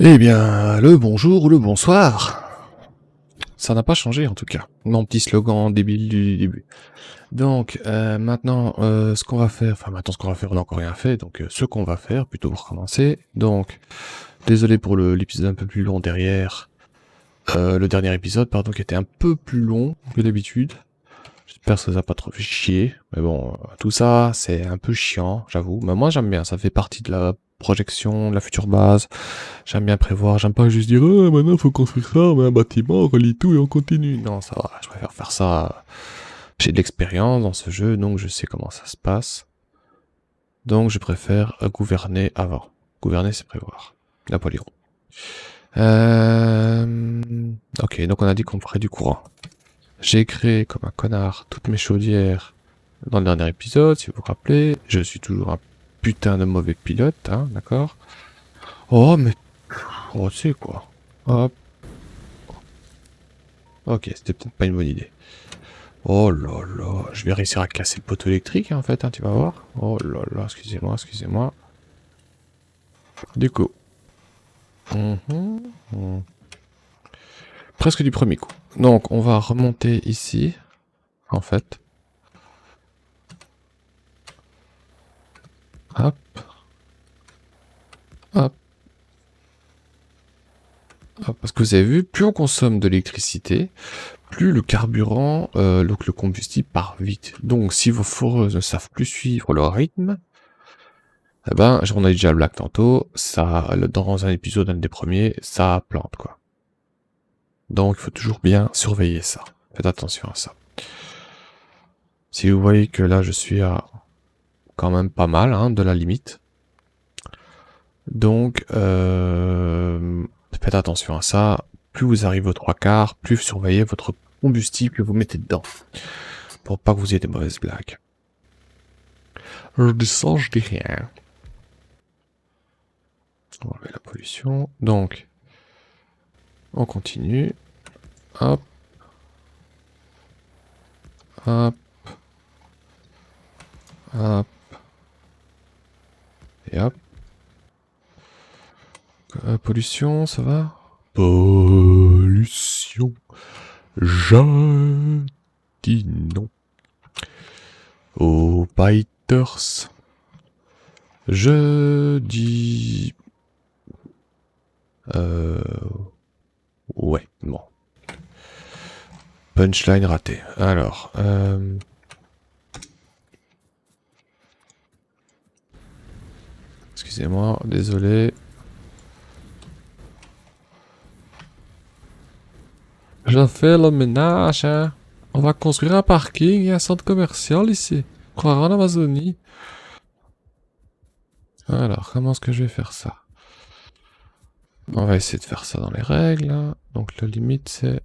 Eh bien, le bonjour ou le bonsoir. Ça n'a pas changé en tout cas. Mon petit slogan débile du début. Donc, maintenant, ce qu'on va faire, enfin maintenant ce qu'on va faire, on n'a encore rien fait, donc ce qu'on va faire, plutôt pour commencer. Donc, désolé pour l'épisode un peu plus long derrière. Le dernier épisode, pardon, qui était un peu plus long que d'habitude. J'espère que ça vous a pas trop fait chier. Mais bon, tout ça, c'est un peu chiant, j'avoue. Mais moi, j'aime bien, ça fait partie de la projection, de la future base. J'aime bien prévoir, j'aime pas juste dire maintenant faut construire ça, on met un bâtiment, on relie tout et on continue. Non, ça va, je préfère faire ça. J'ai de l'expérience dans ce jeu, donc je sais comment ça se passe. Donc je préfère gouverner avant. Gouverner, c'est prévoir. Napoléon. Ok, donc on a dit qu'on ferait du courant. J'ai créé comme un connard toutes mes chaudières dans le dernier épisode, si vous vous rappelez. Je suis toujours un putain de mauvais pilote, hein, d'accord. Oh, mais... Oh, tu sais quoi. Hop. Ok, c'était peut-être pas une bonne idée. Oh là là, je vais réussir à casser le poteau électrique, hein, en fait, hein, tu vas voir. Oh là là, excusez-moi, excusez-moi. Du coup. Presque du premier coup. Donc, on va remonter ici, en fait. Hop. Hop. Hop. Parce que vous avez vu, plus on consomme de l'électricité, plus le carburant, donc le combustible part vite. Donc, si vos foreuses ne savent plus suivre leur rythme, eh ben, on a déjà le black tantôt, ça, dans un épisode, un des premiers, ça plante, quoi. Donc, il faut toujours bien surveiller ça. Faites attention à ça. Si vous voyez que là, je suis à quand même pas mal, hein, de la limite. Donc, faites attention à ça. Plus vous arrivez aux trois quarts, plus surveillez votre combustible que vous mettez dedans. Pour pas que vous ayez des mauvaises blagues. Je dis ça, je dis rien. On va enlever la pollution. Donc, on continue. Hop. Hop. Hop. Et hop. Pollution, ça va? Pollution. Je dis non. Aux biters. Je dis... Ouais, bon. Punchline raté. Alors, excusez-moi, désolé. Je fais le ménage, hein. On va construire un parking et un centre commercial ici. Croire en Amazonie. Alors, comment est-ce que je vais faire ça? On va essayer de faire ça dans les règles. Hein. Donc, la limite, c'est...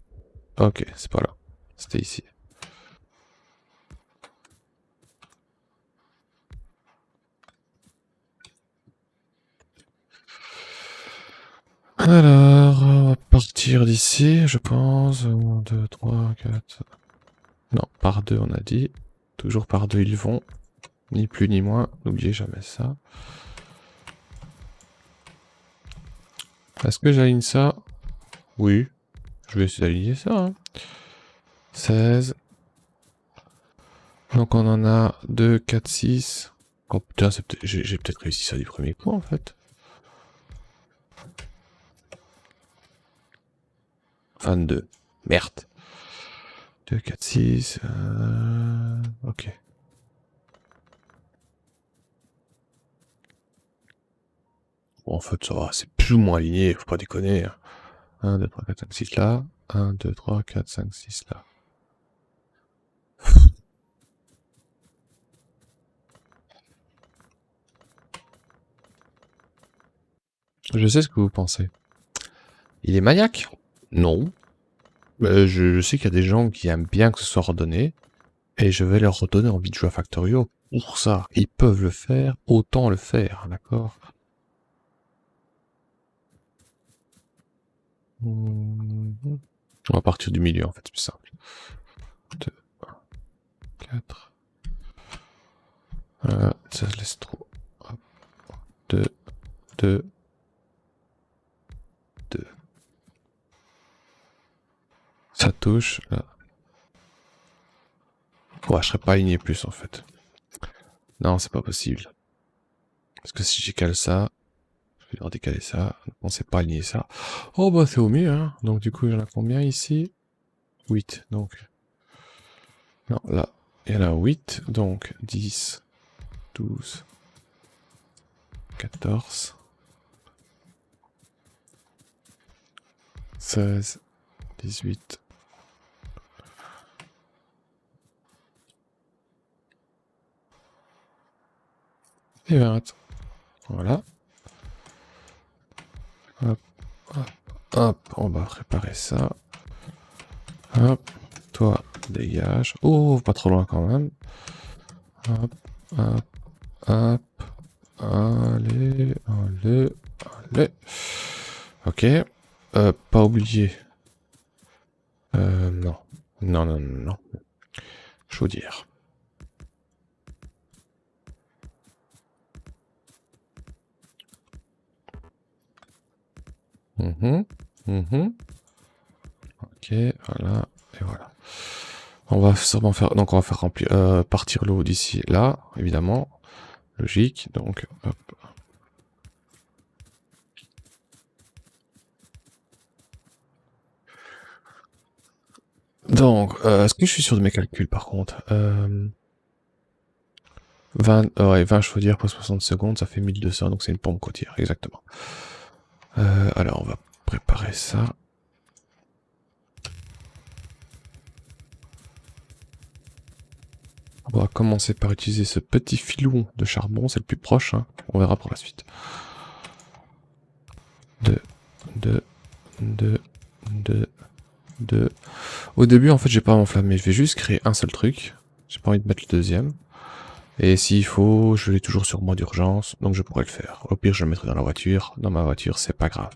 Ok, c'est pas là. C'était ici. Alors, on va partir d'ici, je pense. 1, 2, 3, 4... Non, par deux, on a dit. Toujours par deux, ils vont. Ni plus ni moins. N'oubliez jamais ça. Est-ce que j'aligne ça? Oui. Je vais essayer d'aligner ça. Hein. 16. Donc on en a 2, 4, 6. Oh putain, j'ai peut-être réussi ça du premier coup en fait. 22. Merde. 2, 4, 6. Ok. Bon, en fait, ça va, c'est plus ou moins aligné, faut pas déconner. 1, 2, 3, 4, 5, 6 là. 1, 2, 3, 4, 5, 6 là. Je sais ce que vous pensez. Il est maniaque? Non. Je sais qu'il y a des gens qui aiment bien que ce soit redonné. Et je vais leur redonner envie de jouer à Factorio pour ça. Ils peuvent le faire, autant le faire, d'accord? On va partir du milieu en fait, c'est plus simple. 2, 4. Ça se laisse trop. 2, 2. Ça touche, là. Ouais, je serais pas aligné plus, en fait. Non, c'est pas possible. Parce que si j'écale ça, je vais leur décaler ça. On sait pas aligner ça. Oh, bah, c'est au mieux, hein. Donc, du coup, il y en a combien ici? 8, donc. Non, là, il y en a 8, donc 10, 12, 14, 16, 18, et 20. Voilà. Hop, hop, hop, on va préparer ça. Hop, toi, dégage. Oh, pas trop loin quand même. Hop, hop, hop. Allez, allez, allez. Ok. Pas oublier. Non. Non, non, non, non. Chaudière. Ok, voilà, et voilà. On va sûrement faire, donc on va faire remplir, partir l'eau d'ici là, évidemment, logique. Donc, hop. Donc, est-ce que je suis sûr de mes calculs par contre 20 chaudières pour 60 secondes, ça fait 1200, donc c'est une pompe côtière, exactement. Alors, on va préparer ça. On va commencer par utiliser ce petit filon de charbon, c'est le plus proche, hein. On verra pour la suite. 2, 2, 2, 2, 2. Au début, en fait, j'ai pas m'enflammer, je vais juste créer un seul truc. J'ai pas envie de mettre le deuxième. Et s'il faut, je l'ai toujours sur mode d'urgence, donc je pourrais le faire. Au pire, je le mettrai dans la voiture. Dans ma voiture, c'est pas grave.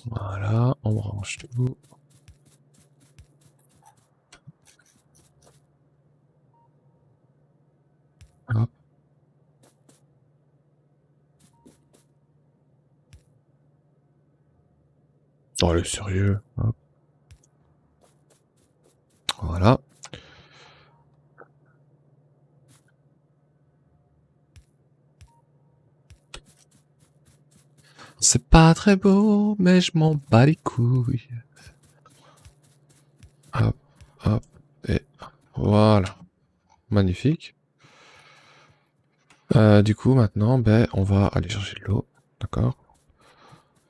Voilà, on branche tout. Hop. Oh, le sérieux. Hop. Voilà. C'est pas très beau, mais je m'en bats les couilles. Hop, hop, et voilà. Magnifique. Du coup, maintenant, ben, on va aller chercher de l'eau. D'accord.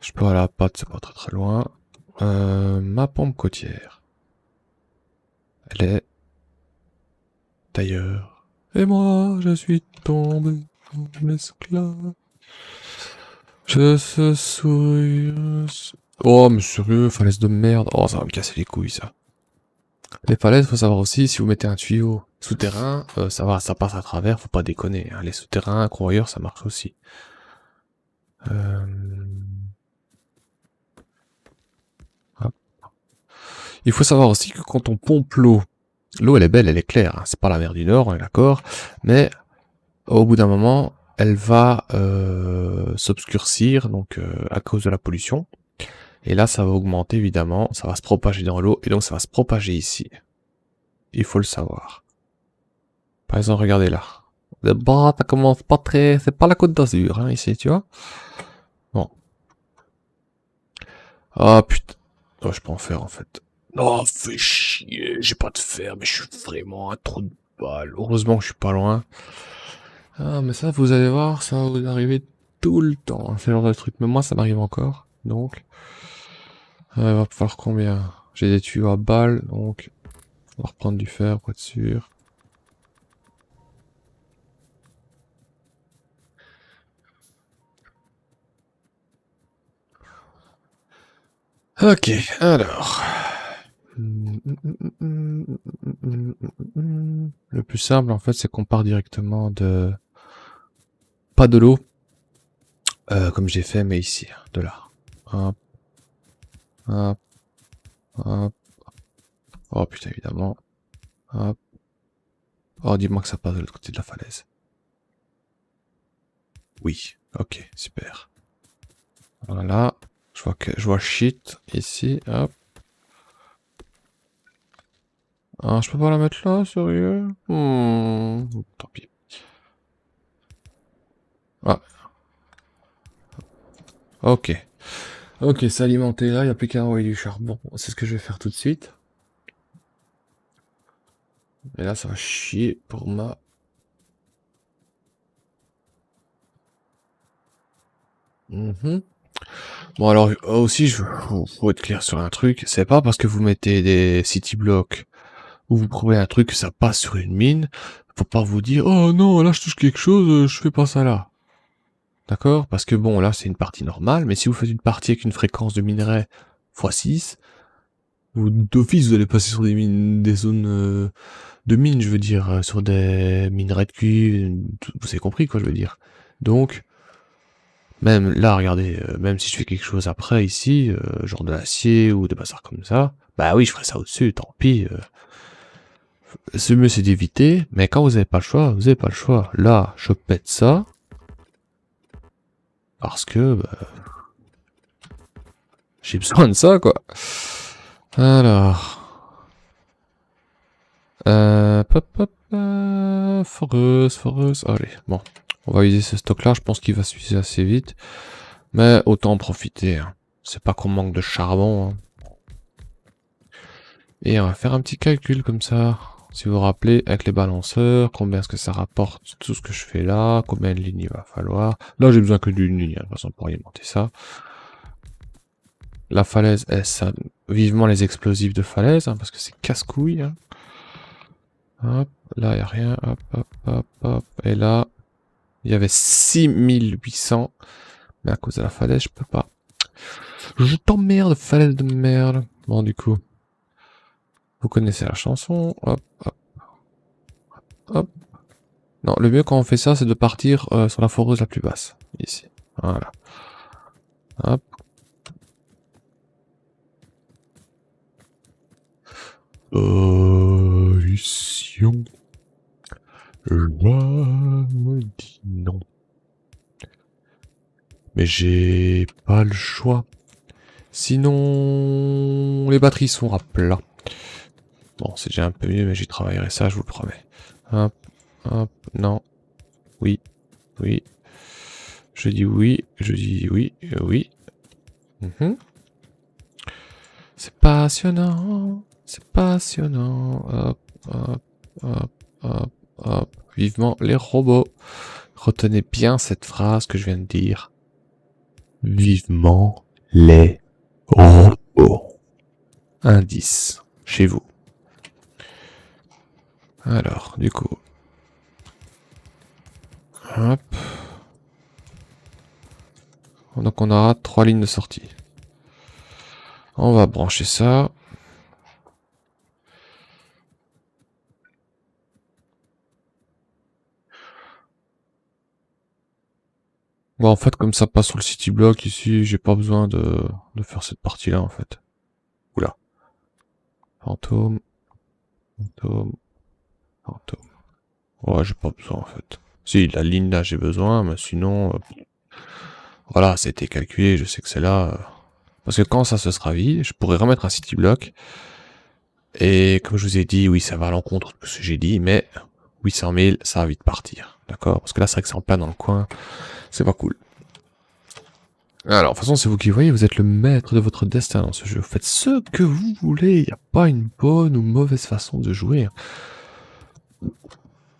Je peux aller à la pâte, c'est pas très très loin. Ma pompe côtière. Elle est d'ailleurs. Et moi, je suis tombé en esclave. Je se souris. Oh, mais sérieux, falaise de merde. Oh, ça va me casser les couilles, ça. Les falaises, faut savoir aussi, si vous mettez un tuyau souterrain, ça va, ça passe à travers, faut pas déconner, hein. Les souterrains, convoyeurs, ça marche aussi. Hop. Il faut savoir aussi que quand on pompe l'eau, l'eau elle est belle, elle est claire, hein. C'est pas la mer du Nord, on est d'accord, mais au bout d'un moment, elle va s'obscurcir, donc à cause de la pollution. Et là, ça va augmenter évidemment, ça va se propager dans l'eau, et donc ça va se propager ici. Il faut le savoir. Par exemple, regardez là. Bah, ça commence pas très... C'est pas la Côte d'Azur, hein, ici, tu vois. Bon. Ah, putain. Oh, je peux en faire, en fait. Oh, fais chier. J'ai pas de fer, mais je suis vraiment un trou de balle. Heureusement que je suis pas loin. Ah, mais ça, vous allez voir, ça va vous arriver tout le temps, hein, ce genre de truc. Mais moi, ça m'arrive encore. Donc, il va falloir combien? J'ai des tuyaux à balles, donc on va reprendre du fer pour être sûr. Ok, alors. Le plus simple, en fait, c'est qu'on part directement de... Pas de l'eau, comme j'ai fait, mais ici, de là. Hop, hop, hop. Oh putain, évidemment. Hop. Oh, dis-moi que ça passe de l'autre côté de la falaise. Oui, ok, super. Voilà. Je vois shit ici, hop. Ah, je peux pas la mettre là, sérieux? Tant pis. Ah. Ok. Ok, s'alimenter là, il n'y a plus qu'à envoyer du charbon. C'est ce que je vais faire tout de suite. Et là, ça va chier pour ma... Bon alors aussi, faut être clair sur un truc. C'est pas parce que vous mettez des city blocks ou vous prouvez un truc que ça passe sur une mine, faut pas vous dire oh non là je touche quelque chose, je fais pas ça là. D'accord? Parce que bon là c'est une partie normale, mais si vous faites une partie avec une fréquence de minerai x6, vous d'office vous allez passer sur des mines, des zones de mines, je veux dire, sur des minerais de cuivre, vous avez compris quoi je veux dire. Donc même là, regardez, même si je fais quelque chose après ici, genre de l'acier ou des bazars comme ça, bah oui, je ferai ça au-dessus, tant pis. Ce mieux c'est d'éviter, mais quand vous avez pas le choix, vous avez pas le choix. Là, je pète ça, parce que bah, j'ai besoin de ça, quoi. Alors... foreuse, allez, bon. On va utiliser ce stock-là, je pense qu'il va s'user assez vite. Mais autant en profiter, hein. C'est pas qu'on manque de charbon, hein. Et on va faire un petit calcul comme ça. Si vous vous rappelez, avec les balanceurs, combien est-ce que ça rapporte tout ce que je fais là, combien de lignes il va falloir. Là, j'ai besoin que d'une ligne, hein, de toute façon, pour alimenter ça. La falaise, ça, vivement les explosifs de falaise, hein, parce que c'est casse-couille. Hein. Hop, là, il n'y a rien. Hop, hop, hop, hop. Et là, il y avait 6800. Mais à cause de la falaise, je peux pas. Je t'emmerde, falaise de merde. Bon, du coup, vous connaissez la chanson. Hop, hop, hop. Non, le mieux quand on fait ça, c'est de partir sur la foreuse la plus basse. Ici. Voilà. Hop. Solution. Je me dis non. Mais j'ai pas le choix. Sinon, les batteries sont à plat. Bon, c'est déjà un peu mieux, mais j'y travaillerai ça, je vous le promets. Hop, hop, non. Oui, oui. Je dis oui, oui. C'est passionnant, c'est passionnant. Hop, hop, hop, hop, hop. Vivement les robots. Retenez bien cette phrase que je viens de dire. Vivement les robots. Indice, chez vous. Alors, du coup. Hop. Donc on aura 3 lignes de sortie. On va brancher ça. Bon, en fait, comme ça passe sur le city block ici, j'ai pas besoin de faire cette partie-là, en fait. Oula. Fantôme. Fantôme. Fantôme. Ouais, j'ai pas besoin, en fait. Si, la ligne là, j'ai besoin, mais sinon... voilà, c'était calculé, je sais que c'est là... Parce que quand ça se sera vide, je pourrais remettre un city block. Et comme je vous ai dit, oui, ça va à l'encontre de ce que j'ai dit, mais 800 000, ça va vite partir. D'accord? Parce que là, c'est vrai que c'est en plein dans le coin. C'est pas cool. Alors, de toute façon, c'est vous qui voyez, vous êtes le maître de votre destin dans ce jeu. Vous faites ce que vous voulez, il n'y a pas une bonne ou mauvaise façon de jouer.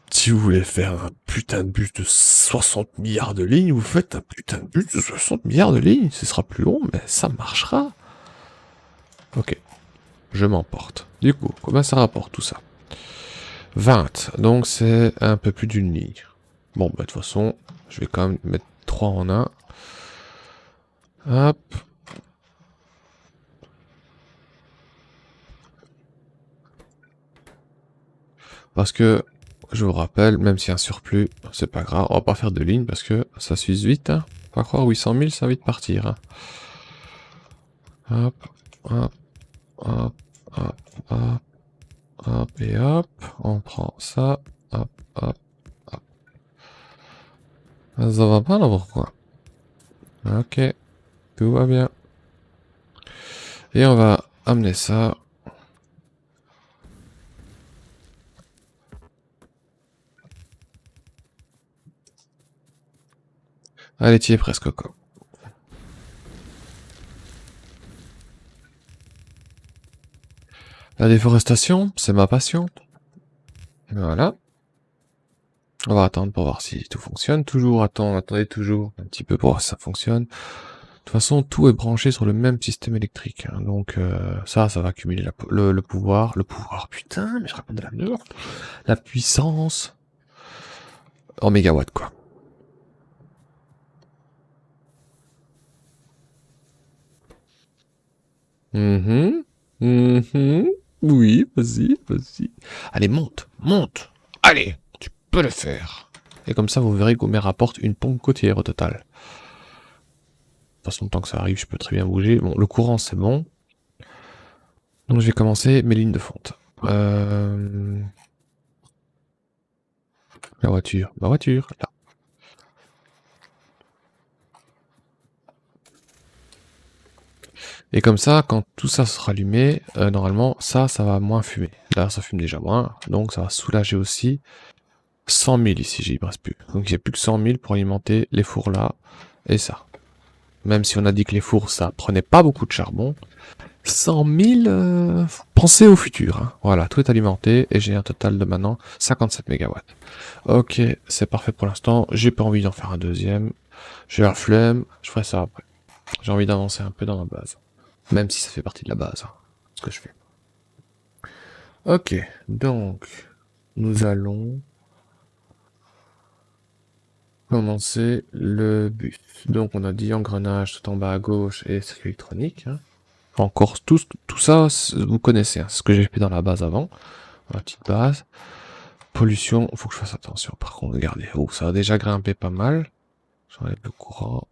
Si vous voulez faire un putain de bus de 60 milliards de lignes, vous faites un putain de bus de 60 milliards de lignes. Ce sera plus long, mais ça marchera. Ok, je m'emporte. Du coup, combien ça rapporte tout ça? 20, donc c'est un peu plus d'une ligne. Bon, bah de toute façon, je vais quand même mettre 3 en 1. Hop. Parce que, je vous rappelle, même s'il y a un surplus, c'est pas grave, on va pas faire de ligne parce que ça s'use vite. Hein. Faut pas croire, 800 000, ça va vite partir. Hein. Hop, hop, hop, hop, hop, hop, et hop. ça. Hop, hop, hop. Ça va pas là, pourquoi? Ok, tout va bien. Et on va amener ça. Allez, tu y es presque, quoi. La déforestation, c'est ma passion. Voilà. On va attendre pour voir si tout fonctionne. Toujours, attendez toujours un petit peu pour voir si ça fonctionne. De toute façon, tout est branché sur le même système électrique. Hein. Donc ça va accumuler le pouvoir. Le pouvoir, putain, mais je raconte de la merde. La puissance en mégawatts, quoi. Mhm. Mhm. Oui, vas-y, vas-y. Allez, monte, monte. Allez, tu peux le faire. Et comme ça, vous verrez qu'Omer rapporte une pompe côtière au total. De toute façon, tant que ça arrive, je peux très bien bouger. Bon, le courant, c'est bon. Donc, je vais commencer mes lignes de fonte. La voiture, ma voiture, là. Et comme ça, quand tout ça sera allumé, normalement, ça va moins fumer. Là, ça fume déjà moins, donc ça va soulager aussi 100 000 ici, j'y reste plus. Donc j'ai plus que 100 000 pour alimenter les fours là, et ça. Même si on a dit que les fours, ça prenait pas beaucoup de charbon, 100 000, pensez au futur. Hein. Voilà, tout est alimenté, et j'ai un total de maintenant 57 mégawatts. Ok, c'est parfait pour l'instant, j'ai pas envie d'en faire un deuxième, j'ai la flemme, je ferai ça après. J'ai envie d'avancer un peu dans la base. Même si ça fait partie de la base, hein, ce que je fais. Ok, donc, nous allons commencer le bus. Donc, on a dit engrenage tout en bas à gauche et circuit électronique. Hein. Encore tout ça, vous connaissez, hein, c'est ce que j'ai fait dans la base avant. La petite base. Pollution, faut que je fasse attention. Par contre, regardez, oh, ça a déjà grimpé pas mal. J'enlève le courant.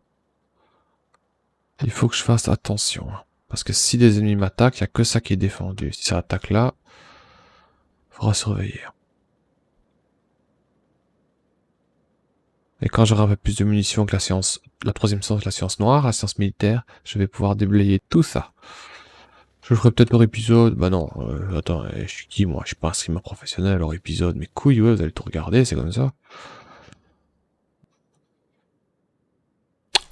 Il faut que je fasse attention. Hein, parce que si des ennemis m'attaquent, il n'y a que ça qui est défendu. Si ça attaque là, il faudra surveiller. Et quand j'aurai un peu plus de munitions que la troisième séance, la science noire, la science militaire, je vais pouvoir déblayer tout ça. Je le ferai peut-être par épisode. Bah non, attends, je suis qui moi? Je suis pas un streamer professionnel hors épisode. Mais couilles, ouais, vous allez tout regarder, c'est comme ça.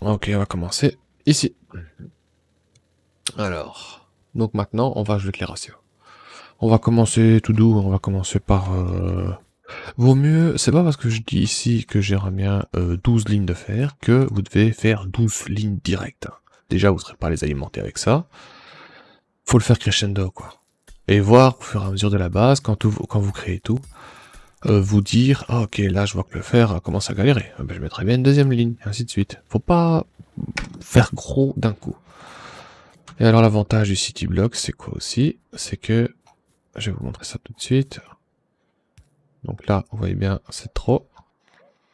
Ok, on va commencer ici. Alors, donc maintenant, on va jouer avec les ratios. On va commencer tout doux, on va commencer par... Vaut mieux, c'est pas parce que je dis ici que j'aimerais bien 12 lignes de fer que vous devez faire 12 lignes directes. Déjà, vous ne serez pas les alimenter avec ça. Faut le faire crescendo, quoi. Et voir au fur et à mesure de la base, quand vous créez tout, vous dire, ah, ok, là je vois que le fer commence à galérer, ben, je mettrai bien une deuxième ligne, et ainsi de suite. Faut pas faire gros d'un coup. Et alors l'avantage du city block, c'est quoi aussi? C'est que, je vais vous montrer ça tout de suite. Donc là, vous voyez bien, c'est trop.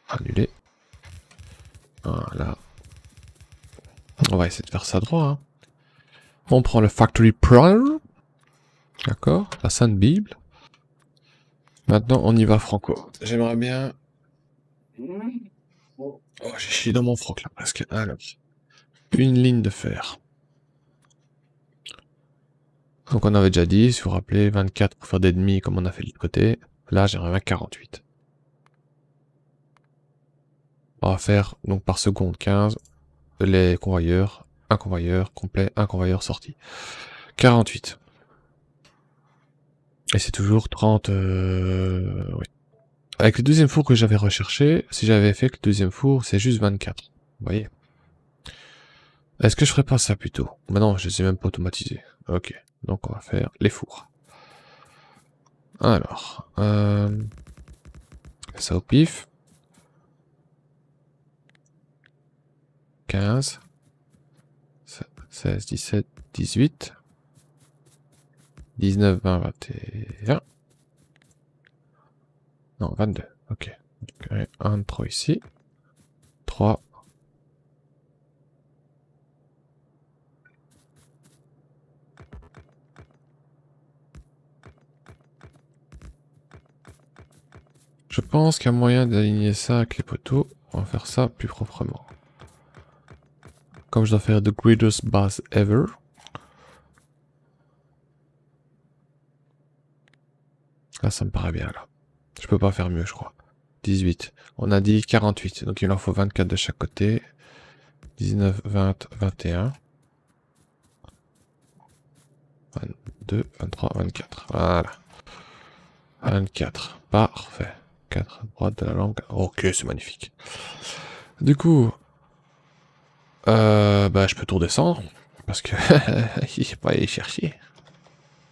Annuler. Voilà. On va essayer de faire ça droit. Hein. On prend le Factory Pro. D'accord, la Sainte Bible. Maintenant, on y va franco. J'aimerais bien... Oh, j'ai chié dans mon froc là presque. Alors, une ligne de fer. Donc on avait déjà dit, si vous vous rappelez, 24 pour faire des demi comme on a fait de l'autre côté. Là, j'aimerais bien 48. On va faire donc par seconde 15 les convoyeurs, un convoyeur complet, un convoyeur sorti. 48. Et c'est toujours 30... oui. Avec le deuxième four que j'avais recherché, si j'avais fait que le deuxième four, c'est juste 24. Vous voyez? Est-ce que je ferais pas ça plutôt? Bah non, je les ai même pas automatisés. Ok, donc on va faire les fours. Alors, ça au pif. 15, 16, 17, 18, 19, 20, 21. Non, 22, ok. Donc, 1, 3 ici. 3. Je pense qu'il y a moyen d'aligner ça avec les poteaux. On va faire ça plus proprement. Comme je dois faire the greatest base ever. Là, ça me paraît bien, là. Je peux pas faire mieux, je crois. 18. On a dit 48. Donc, il en faut 24 de chaque côté. 19, 20, 21. 22, 23, 24. Voilà. 24. Parfait. 4 à droite de la langue. Ok, c'est magnifique. Du coup, bah, je peux tout redescendre. Parce que il sait pas aller chercher.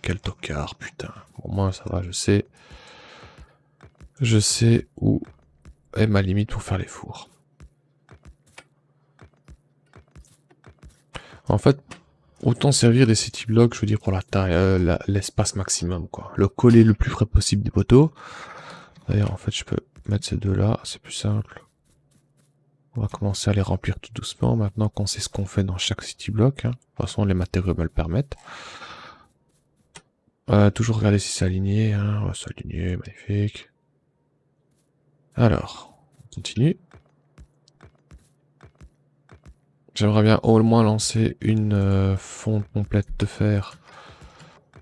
Quel tocard, putain. Au moins, ça va, je sais. Je sais où est ma limite pour faire les fours. En fait, autant servir des city blocks, je veux dire, pour la taille, l'espace maximum, quoi. Le coller le plus près possible des poteaux. D'ailleurs, en fait, je peux mettre ces deux-là, c'est plus simple. On va commencer à les remplir tout doucement, maintenant qu'on sait ce qu'on fait dans chaque city block. Hein. De toute façon, les matériaux me le permettent. Toujours regarder si c'est aligné. Hein. Ouais, c'est aligné, magnifique. Alors, on continue. J'aimerais bien au moins lancer une fonte complète de fer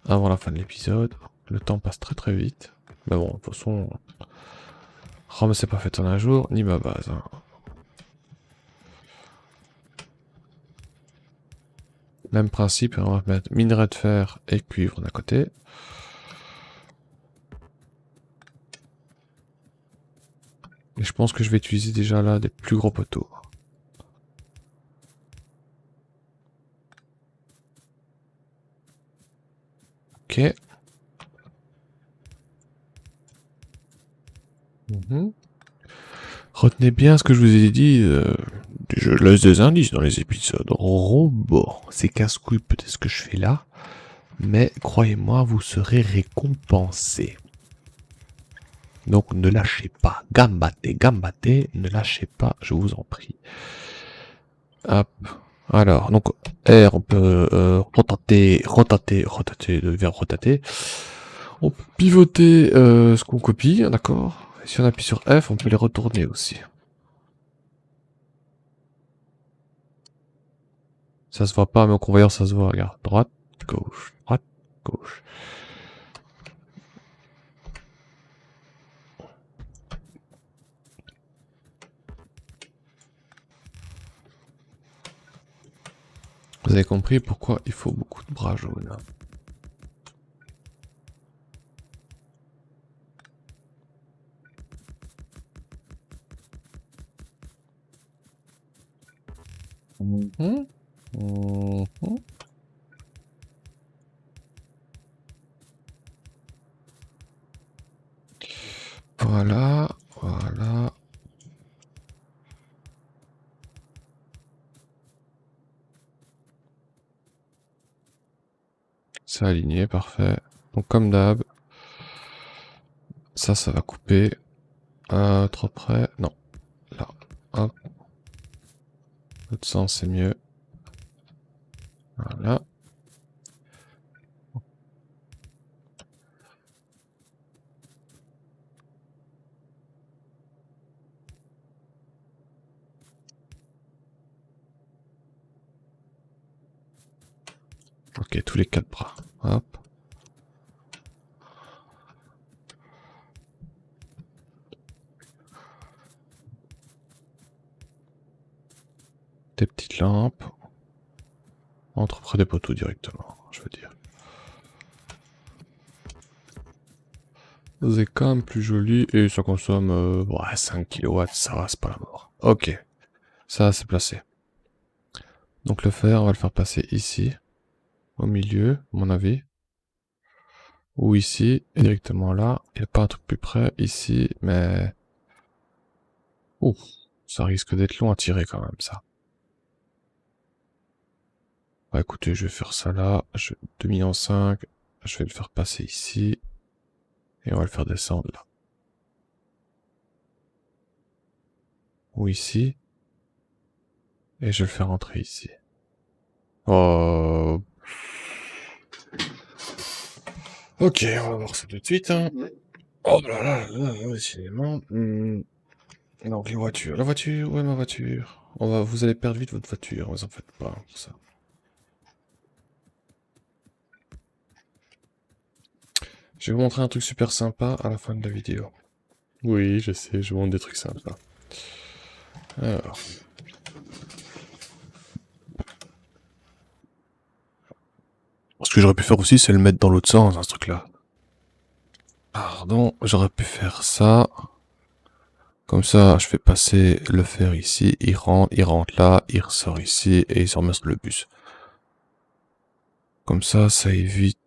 avant la fin de l'épisode. Le temps passe très très vite. Mais bon, de toute façon... Rome c'est pas fait en un jour, ni ma base. Hein. Même principe, on va mettre minerai de fer et cuivre d'un côté. Et je pense que je vais utiliser déjà là des plus gros poteaux. Ok. Retenez bien ce que je vous ai dit. Je laisse des indices dans les épisodes. Robot, c'est casse-couille peut-être ce que je fais là. Mais croyez-moi, vous serez récompensé. Donc ne lâchez pas. Gambattez, gambattez. Ne lâchez pas, je vous en prie. Hop. Alors, donc R, on peut rotater, le verbe rotater. On peut pivoter ce qu'on copie, d'accord. Et si on appuie sur F, on peut les retourner aussi. Ça se voit pas, mais au convoyeur, ça se voit. Regarde, droite, gauche, droite, gauche. Vous avez compris pourquoi il faut beaucoup de bras jaunes. Voilà, voilà. C'est aligné, parfait. Donc comme d'hab, ça va couper. Trop près, non. Là, hop. L'autre sens, c'est mieux. Voilà. Ok, tous les 4 bras. Hop. Des petites lampes. Entre près des poteaux directement, je veux dire. C'est quand même plus joli et ça consomme ouais, 5 kW, ça va, c'est pas la mort. Ok, ça c'est placé. Donc le fer, on va le faire passer ici, au milieu, à mon avis. Ou ici, et directement là. Il n'y a pas un truc plus près, ici, mais... Ouf, ça risque d'être long à tirer quand même, ça. Bah écoutez, je vais faire ça là, 2,5 millions, je vais le faire passer ici, et on va le faire descendre là. Ou ici, et je vais le faire rentrer ici. Oh... Ok, on va voir ça tout de suite. Hein. Oh là là là là, décidément. Donc les voitures. La voiture, ouais ma voiture. Vous allez perdre vite votre voiture, vous en faites pas pour ça. Je vais vous montrer un truc super sympa à la fin de la vidéo. Oui, je sais, je vous montre des trucs sympas. Alors. Ce que j'aurais pu faire aussi, c'est le mettre dans l'autre sens, ce truc-là. Pardon, j'aurais pu faire ça. Comme ça, je fais passer le fer ici, il rentre là, il ressort ici, et il se remet sur le bus. Comme ça évite...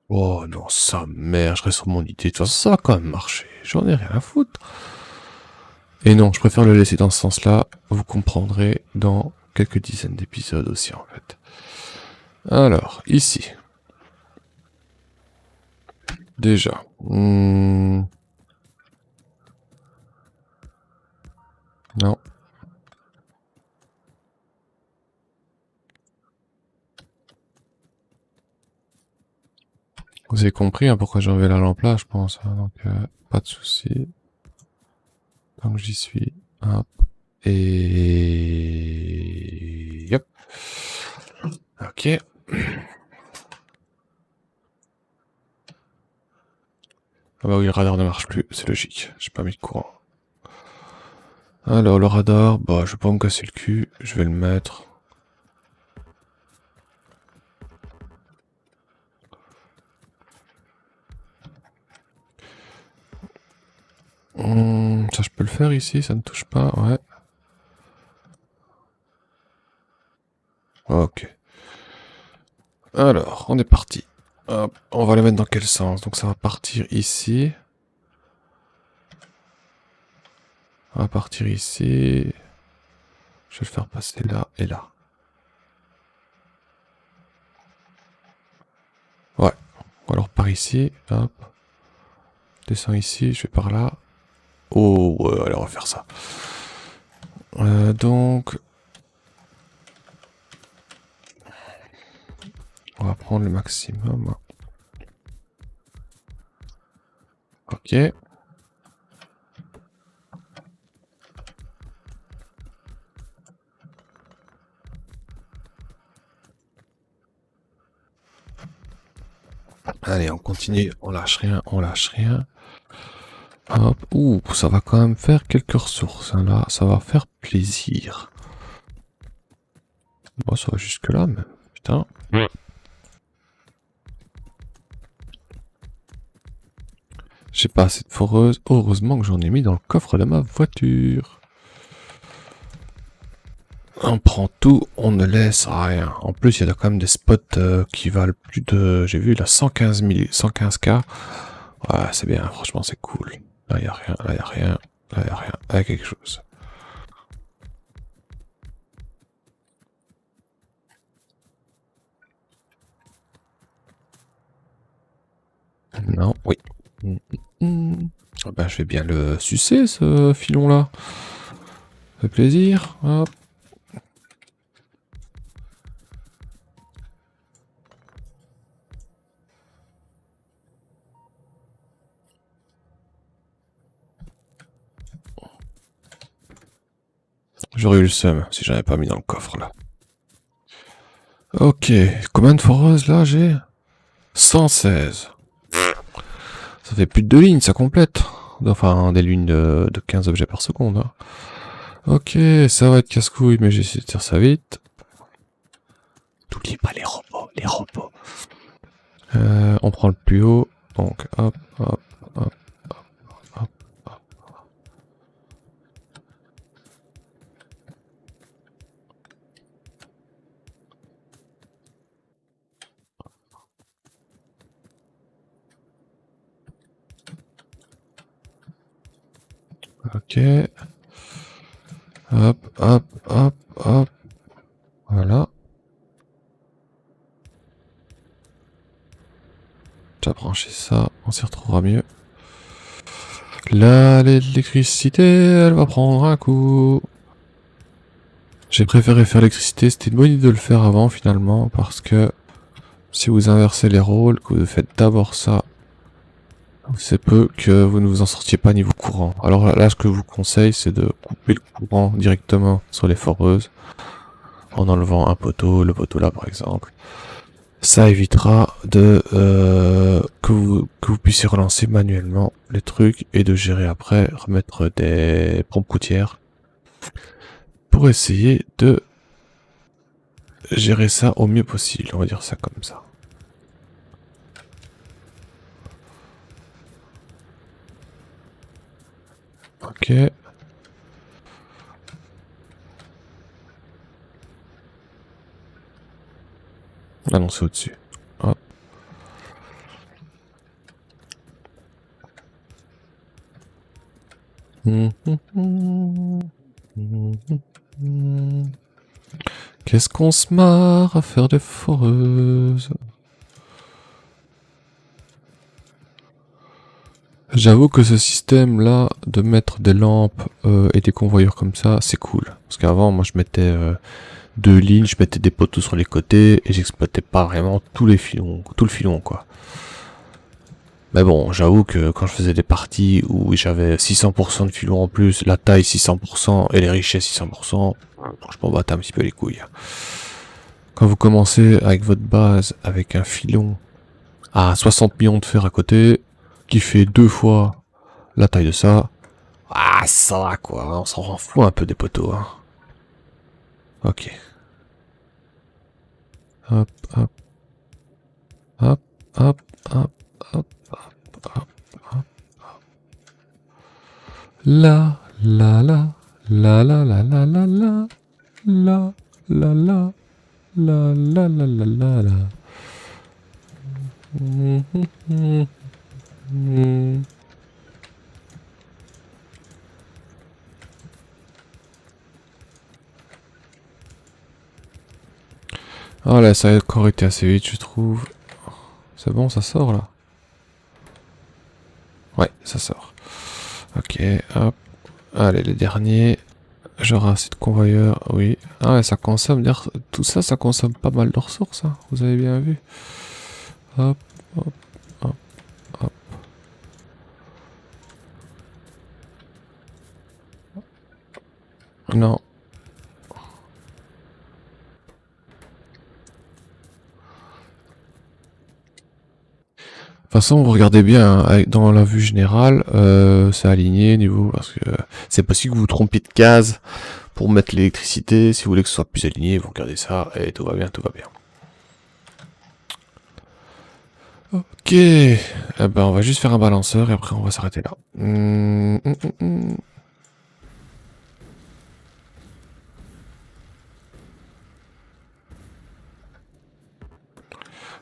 Oh non, ça merde, je reste sur mon idée. De toute façon, ça va quand même marcher. J'en ai rien à foutre. Et non, je préfère le laisser dans ce sens-là. Vous comprendrez dans quelques dizaines d'épisodes aussi, en fait. Alors, ici. Déjà. Non. Vous avez compris hein, pourquoi j'ai enlevé la lampe là, je pense. Hein, donc, pas de souci. Donc j'y suis. Hop. Et... Hop. Ok. Ah bah oui, le radar ne marche plus, c'est logique. J'ai pas mis de courant. Alors, le radar, bah je vais pas me casser le cul. Je vais le mettre... ça je peux le faire ici, ça ne touche pas, ouais. Ok. Alors, on est parti. Hop, on va les mettre dans quel sens? Donc ça va partir ici. On va partir ici. Je vais le faire passer là et là. Ouais. Alors par ici, hop. Descends ici, je vais par là. Oh, ouais, allez, on va faire ça. Donc... On va prendre le maximum. Ok. Allez, on continue, on lâche rien, on lâche rien. Hop, ouh, ça va quand même faire quelques ressources, hein, là, ça va faire plaisir. Bon, ça va jusque là, mais putain. J'ai pas assez de foreuse, heureusement que j'en ai mis dans le coffre de ma voiture. On prend tout, on ne laisse rien. En plus, il y a quand même des spots qui valent plus de... J'ai vu, là, 115K. Ouais, c'est bien, franchement, c'est cool. Là, il n'y a rien, là, il n'y a rien, là, il n'y a rien. Là, il y a quelque chose. Non, oui. Ah bah, je vais bien le sucer, ce filon-là. Ça fait plaisir. Hop. J'aurais eu le seum si j'avais pas mis dans le coffre, là. Ok, combien de foreuses, là, j'ai 116. Ça fait plus de 2 lignes, ça complète. Enfin, des lignes de 15 objets par seconde. Hein. Ok, ça va être casse-couille, mais j'essaie de faire ça vite. N'oubliez pas les robots, les robots. On prend le plus haut, donc hop, hop, hop, hop, hop, hop. Ok. Hop, hop, hop, hop. Voilà. J'ai branché ça, on s'y retrouvera mieux. Là, l'électricité, elle va prendre un coup. J'ai préféré faire l'électricité, c'était une bonne idée de le faire avant finalement, parce que si vous inversez les rôles, que vous faites d'abord ça C'est peu que vous ne vous en sortiez pas niveau courant. Alors là, ce que je vous conseille, c'est de couper le courant directement sur les foreuses, en enlevant un poteau, le poteau là par exemple. Ça évitera de que vous puissiez relancer manuellement les trucs et de gérer après, remettre des pompes côtières pour essayer de gérer ça au mieux possible, on va dire ça comme ça. Ok. Ah non, c'est au-dessus. Hop. Qu'est-ce qu'on se marre à faire des foreuses. J'avoue que ce système-là, de mettre des lampes et des convoyeurs comme ça, c'est cool. Parce qu'avant, moi, je mettais 2 lignes, je mettais des poteaux sur les côtés et j'exploitais pas vraiment tous les filons, tout le filon, quoi. Mais bon, j'avoue que quand je faisais des parties où j'avais 600% de filon en plus, la taille 600% et les richesses 600%, je m'en battais un petit peu les couilles. Quand vous commencez avec votre base, avec un filon à 60 millions de fer à côté, qui fait 2 fois la taille de ça, ah ça va quoi, on s'en fout un peu des poteaux. Hein. Ok. Hop, hop. Hop, hop, hop, hop, hop, hop, hop. La, la, la, la, la, la, la, la, la, la, la, la, la, la, la, la, la, la. Ah là, ça a encore été assez vite, je trouve. C'est bon, ça sort là. Ouais, ça sort. Ok, hop. Allez, les derniers. J'aurai assez de convoyeurs, oui. Ah ouais, ça consomme, d'ailleurs, tout ça, ça consomme pas mal de ressources, hein. Vous avez bien vu. Hop, hop, hop, hop. Non. De toute façon, vous regardez bien, hein, dans la vue générale, c'est aligné niveau, parce que c'est possible que vous vous trompiez de case pour mettre l'électricité. Si vous voulez que ce soit plus aligné, vous regardez ça et tout va bien, tout va bien. Ok, eh ben on va juste faire un balanceur et après on va s'arrêter là.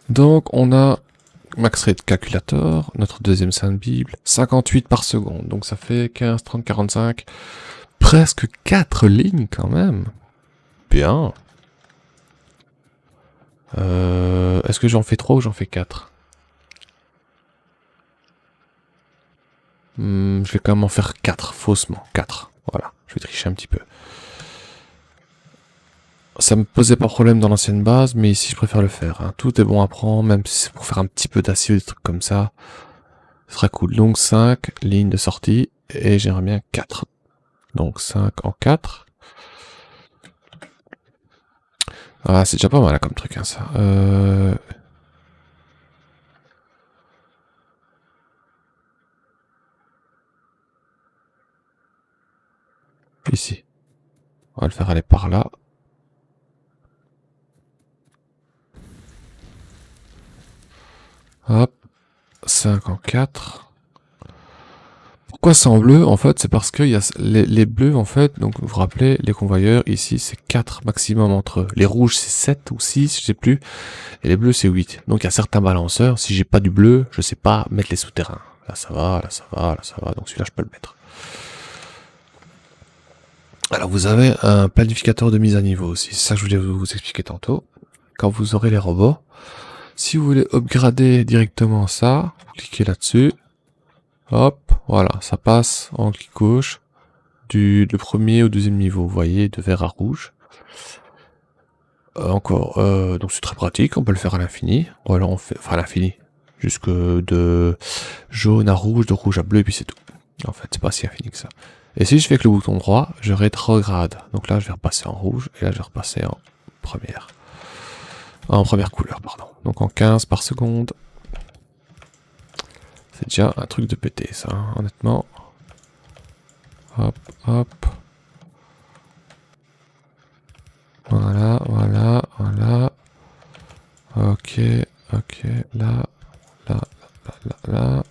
Donc on a max rate calculator, notre deuxième sainte bible, 58 par seconde, donc ça fait 15, 30, 45, presque 4 lignes quand même. Bien. Est-ce que j'en fais 3 ou j'en fais 4? Je vais quand même en faire 4, faussement, 4. Voilà, je vais tricher un petit peu. Ça me posait pas problème dans l'ancienne base, mais ici je préfère le faire. Hein. Tout est bon à prendre, même si c'est pour faire un petit peu d'acier ou des trucs comme ça. Ce sera cool. Donc 5 lignes de sortie, et j'aimerais bien 4. Donc 5 en 4. Ah, c'est déjà pas mal comme truc, hein, ça. Ici. On va le faire aller par là. Hop. 5 en 4. Pourquoi c'est en bleu? En fait, c'est parce que y a les bleus, en fait, donc vous vous rappelez, les convoyeurs, ici, c'est 4 maximum entre eux. Les rouges, c'est 7 ou 6, je sais plus. Et les bleus, c'est 8. Donc, il y a certains balanceurs, si j'ai pas du bleu, je sais pas mettre les souterrains. Là, ça va, là, ça va, là, ça va. Donc, celui-là, je peux le mettre. Alors, vous avez un planificateur de mise à niveau aussi. C'est ça que je voulais vous expliquer tantôt. Quand vous aurez les robots, si vous voulez upgrader directement ça, vous cliquez là-dessus. Hop, voilà, ça passe en clic gauche du premier au deuxième niveau, vous voyez, de vert à rouge. Donc c'est très pratique, on peut le faire à l'infini. Ou alors on fait, enfin à l'infini. Jusque de jaune à rouge, de rouge à bleu, et puis c'est tout. En fait, c'est pas si infini que ça. Et si je fais avec le bouton droit, je rétrograde. Donc là, je vais repasser en rouge, et là, je vais repasser en première. En première couleur, pardon. Donc en 15 par seconde. C'est déjà un truc de pété, ça, hein, honnêtement. Hop, hop. Voilà, voilà, voilà. Ok, ok, là, là, là.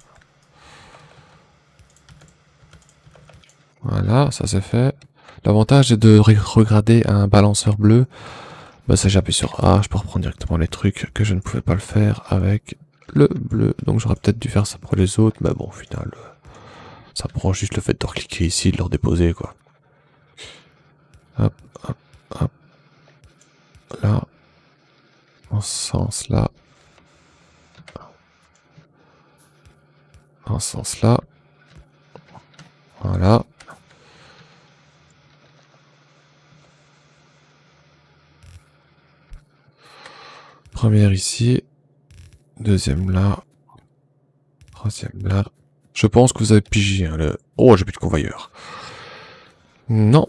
Voilà, ça c'est fait. L'avantage est de regarder un balanceur bleu. Bah ça j'appuie sur A, je peux reprendre directement les trucs que je ne pouvais pas le faire avec le bleu. Donc j'aurais peut-être dû faire ça pour les autres, mais bon au final, ça prend juste le fait de recliquer ici, de le redéposer quoi. Hop, hop, hop. Là. En ce sens là. En ce sens là. Voilà. Première ici. Deuxième là. Troisième là. Je pense que vous avez pigé hein, le... Oh, j'ai plus de convoyeur. Non.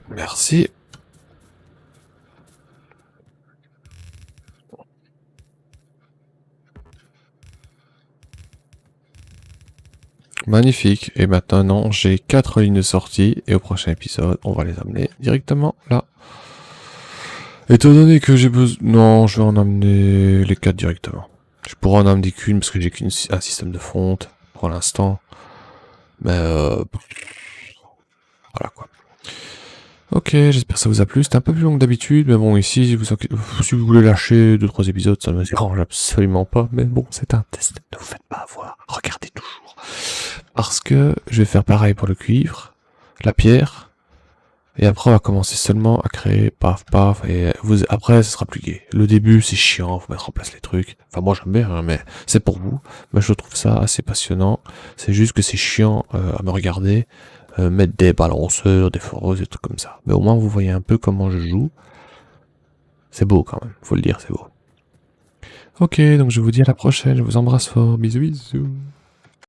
Merci. Magnifique. Et maintenant, j'ai 4 lignes de sortie. Et au prochain épisode, on va les amener directement là. Étant donné que j'ai besoin... Non, je vais en amener les 4 directement. Je pourrais en amener qu'une parce que j'ai qu'un système de fonte pour l'instant. Mais voilà quoi. Ok, j'espère que ça vous a plu. C'était un peu plus long que d'habitude, mais bon, ici, si vous voulez lâcher 2-3 épisodes, ça ne me dérange absolument pas. Mais bon, c'est un test, ne vous faites pas avoir. Regardez toujours. Parce que je vais faire pareil pour le cuivre, la pierre, et après on va commencer seulement à créer paf paf, et après ce sera plus gai. Le début c'est chiant, faut mettre en place les trucs. Enfin moi j'aime bien, hein, mais c'est pour vous. Mais je trouve ça assez passionnant. C'est juste que c'est chiant à me regarder. Mettre des balanceurs, des foreuses, des trucs comme ça. Mais au moins vous voyez un peu comment je joue. C'est beau quand même, faut le dire, c'est beau. Ok, donc je vous dis à la prochaine, je vous embrasse fort, bisous bisous.